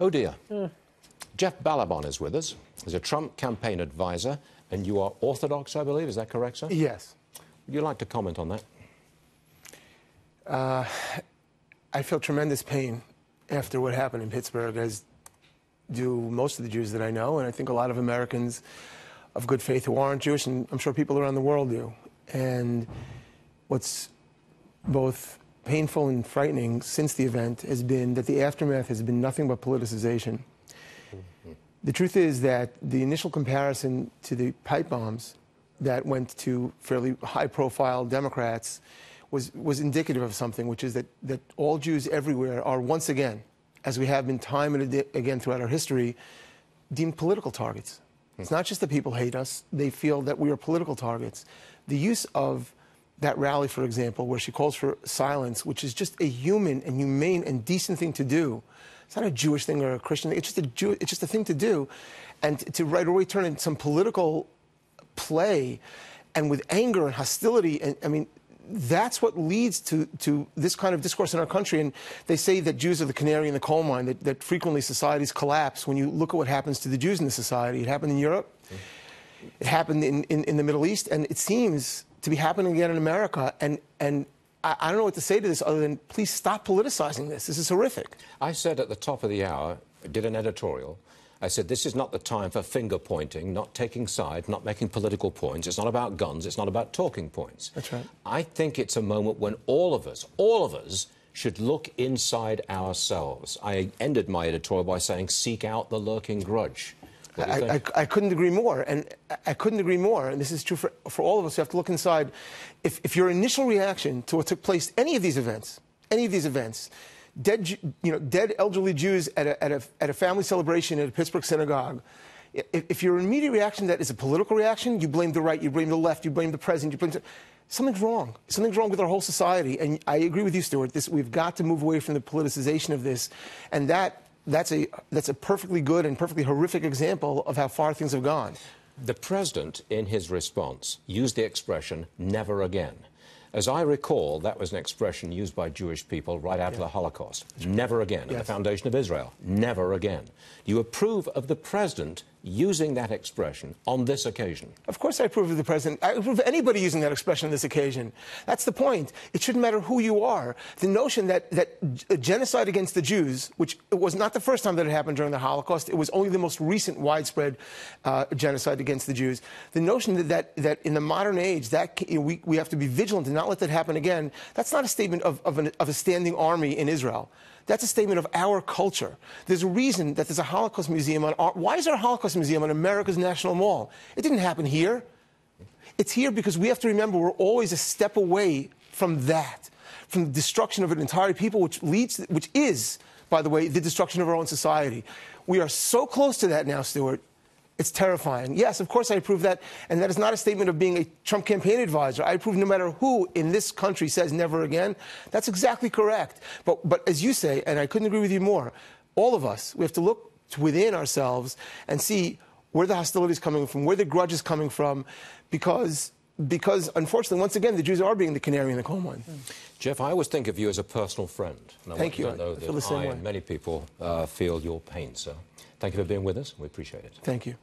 Oh dear. Jeff Ballabon is with us. He's a Trump campaign advisor, and you are Orthodox, I believe. Is that correct, sir? Yes. Would you like to comment on that? I feel tremendous pain after what happened in Pittsburgh, as do most of the Jews that I know, and I think a lot of Americans of good faith who aren't Jewish, and I'm sure people around the world do. And what's both painful and frightening since the event has been that the aftermath has been nothing but politicization. The truth is that the initial comparison to the pipe bombs that went to fairly high-profile Democrats was indicative of something, which is that all Jews everywhere are once again, as we have been time and again throughout our history, deemed political targets. It's not just that people hate us, they feel that we are political targets. The use of that rally, for example, where she calls for silence, which is just a human and humane and decent thing to do. It's not a Jewish thing or a Christian thing. It's just a thing to do. And to right away turn into some political play and with anger and hostility, and I mean, that's what leads to this kind of discourse in our country. And they say that Jews are the canary in the coal mine, that frequently societies collapse when you look at what happens to the Jews in the society. It happened in Europe. It happened in the Middle East. And it seems to be happening again in America. And I don't know what to say to this other than please stop politicizing this. This is horrific. I said at the top of the hour, I did an editorial. I said, this is not the time for finger-pointing, not taking sides, not making political points. It's not about guns. It's not about talking points. That's right. I think it's a moment when all of us should look inside ourselves. I ended my editorial by saying, seek out the lurking grudge. I couldn't agree more, and I couldn't agree more. And this is true for all of us. You have to look inside. If your initial reaction to what took place, any of these events, dead elderly Jews at a family celebration at a Pittsburgh synagogue, if your immediate reaction to that is a political reaction, you blame the right, you blame the left, you blame the president, you blame something's wrong. Something's wrong with our whole society. And I agree with you, Stuart. We've got to move away from the politicization of this, and that's a perfectly good and perfectly horrific example of how far things have gone. The president, in his response, used the expression, never again. As I recall, that was an expression used by Jewish people right after the Holocaust. Never again. At the foundation of Israel. Never again. Do you approve of the president using that expression on this occasion? Of course I approve of the president. I approve of anybody using that expression on this occasion. That's the point. It shouldn't matter who you are. The notion that genocide against the Jews, which it was not the first time that it happened during the Holocaust, it was only the most recent widespread genocide against the Jews. The notion that in the modern age that we have to be vigilant and not let that happen again, that's not a statement of a standing army in Israel. That's a statement of our culture. There's a reason that there's a Holocaust museum on why is there a Holocaust museum on America's National Mall? It didn't happen here. It's here because we have to remember we're always a step away from that, from the destruction of an entire people, which is, by the way, the destruction of our own society. We are so close to that now, Stuart. It's terrifying. Yes, of course I approve that, and that is not a statement of being a Trump campaign advisor. I approve no matter who in this country says never again. That's exactly correct. But as you say, and I couldn't agree with you more, all of us, we have to look within ourselves and see where the hostility is coming from, where the grudge is coming from, because unfortunately, once again, the Jews are being the canary in the coal mine. Jeff, I always think of you as a personal friend. And Thank you. I know that I and many people feel your pain, sir. Thank you for being with us. We appreciate it. Thank you.